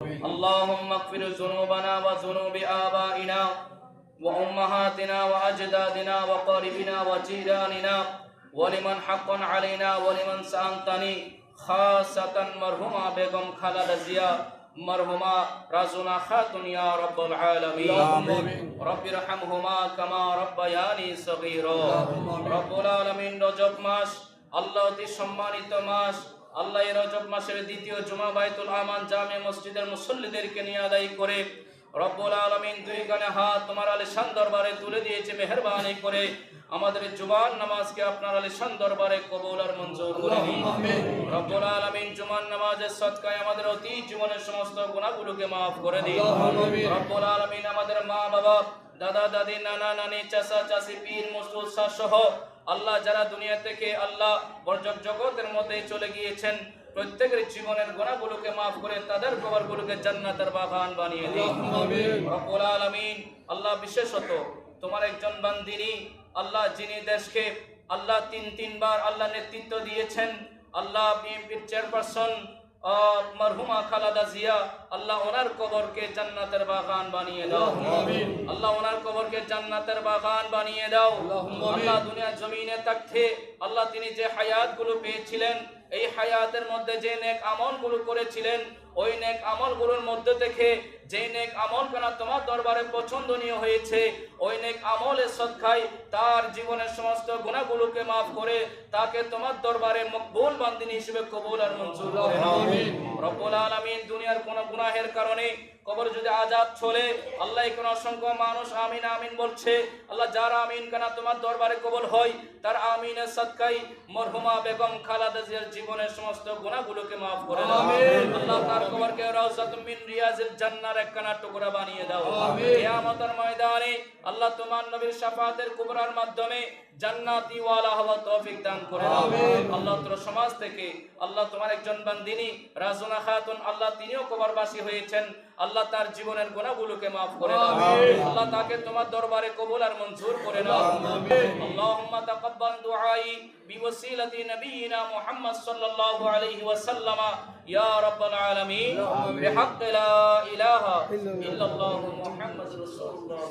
اللهم اغفر ذنوبنا وذنوب آبائنا وأمهاتنا وأجدادنا وقاربنا وجيراننا ولمن حق علينا ولمن سأنتني خاصة مرحومة বেগম খালেদা জিয়া مرحومة রাজুনা খাতুন ইয়া রাব্বুল আলামিন رب ارحمهما كما ربياني صغيرا রব্বুল আলামিন রজব মাস আল্লাহ অতি সম্মানিত মাস আল্লাহ এই রজব মাসের দ্বিতীয় জুমা বাইতুল আমান জামে মসজিদের মুসল্লিদেরকে নিয়ে আদায় করে রব্বুল আলামিন দুই কানে হাত তোমার আলিশান দরবারে তুলে দিয়েছে মেহেরবানি করে আমাদের জুমার নামাজকে আপনার আলিশান দরবারে কবুল আর মঞ্জুর করে দিন রব্বুল আলামিন জুমার নামাজের সদকায় আমাদের অতি জীবনের সমস্ত গুনাহগুলোকে maaf করে দিন রব্বুল আলামিন আমাদের মা বাবা দাদা দাদি নানা নানি চাচা চাচি পীর মুর্শিদ সহ আল্লাহ যারা দুনিয়া থেকে আল্লাহ বরজক জগতের মধ্যে চলে গিয়েছেন প্রত্যেকের জীবনের গুনাহগুলোকে maaf করে তাদের কবরগুলোকে জান্নাতের বাগান বানিয়ে দিন রব্বুল আলামিন আল্লাহ বিশেষত তোমার একজন বান্দিনী আল্লাহ যিনি দেশকে আল্লাহ তিনবার আল্লাহ নেতৃত্ব দিয়েছেন আল্লাহ বিএনপির চেয়ারপারসন মরহুমা খালেদা জিয়া আল্লাহ ওনার কবরকে জান্নাতের বাগান বানিয়ে দাও আল্লাহ ওনার কবরকে জান্নাতের বাগান বানিয়ে দাও আল্লাহ দুনিয়ার জমিনে থাকতে আল্লাহ তিনি যে হায়াতগুলো পেয়েছিলেন এই হায়াতের মধ্যে যে নেক আমলগুলো করেছিলেন ওই নেক আমলগুলোর মধ্যে থেকে যে নেক আমল কেন তোমার দরবারে পছন্দনীয় হয়েছে ওই নেক আমলের সদকায় তার জীবনের সমস্ত গুনাহগুলোকে maaf করে তাকে তোমার দরবারে মকবুল বান্দিনী হিসেবে কবুল আর মঞ্জুর করে নাও রব্বুল আলামিন দুনিয়ার কোন গুনাহের কারণে কবর যদি আযাব চলে আল্লাহ কোন অসংখ্য মানুষ আমিন আমিন বলছে আল্লাহ যারা আমিন কেন তোমার দরবারে কবুল হয় তার আমিনের সদকায় মরহুমা বেগম খালেদা জিয়ার জীবনের সমস্ত গুনাহগুলোকে maaf করে দাও আল্লাহ তার কবরকে রাউজাতুম মিন রিয়াজিল জান্নার একখানা টুকরা বানিয়ে দাও কিয়ামতের ময়দানে আল্লাহ তোমার নবীর শাফাআতের কুবরার মাধ্যমে জান্নাতি ওয়ালা হওয়ার তৌফিক দান করে দাও আল্লাহ তোর সমাজ থেকে আল্লাহ তোমার একজন বান্দিনী রাজুনা খাতুন আল্লাহ তিনিও কবরবাসী হয়েছেন আল্লাহ তার জীবনের গুনাহগুলোকে maaf করে দাও আল্লাহ তাকে তোমার দরবারে কবুল আর মঞ্জুর করে নাও আল্লাহুম্মা তাকাব্বাল দুআই বিওসিলাতি নবিয়িনা মুহাম্মদ সাল্লাল্লাহু আলাইহি ওয়াসাল্লাম ইয়া রাব্বাল আলামিন বিহাক্কি লা ইলাহা ইল্লাল্লাহু মুহাম্মাদুর রাসূলুল্লাহ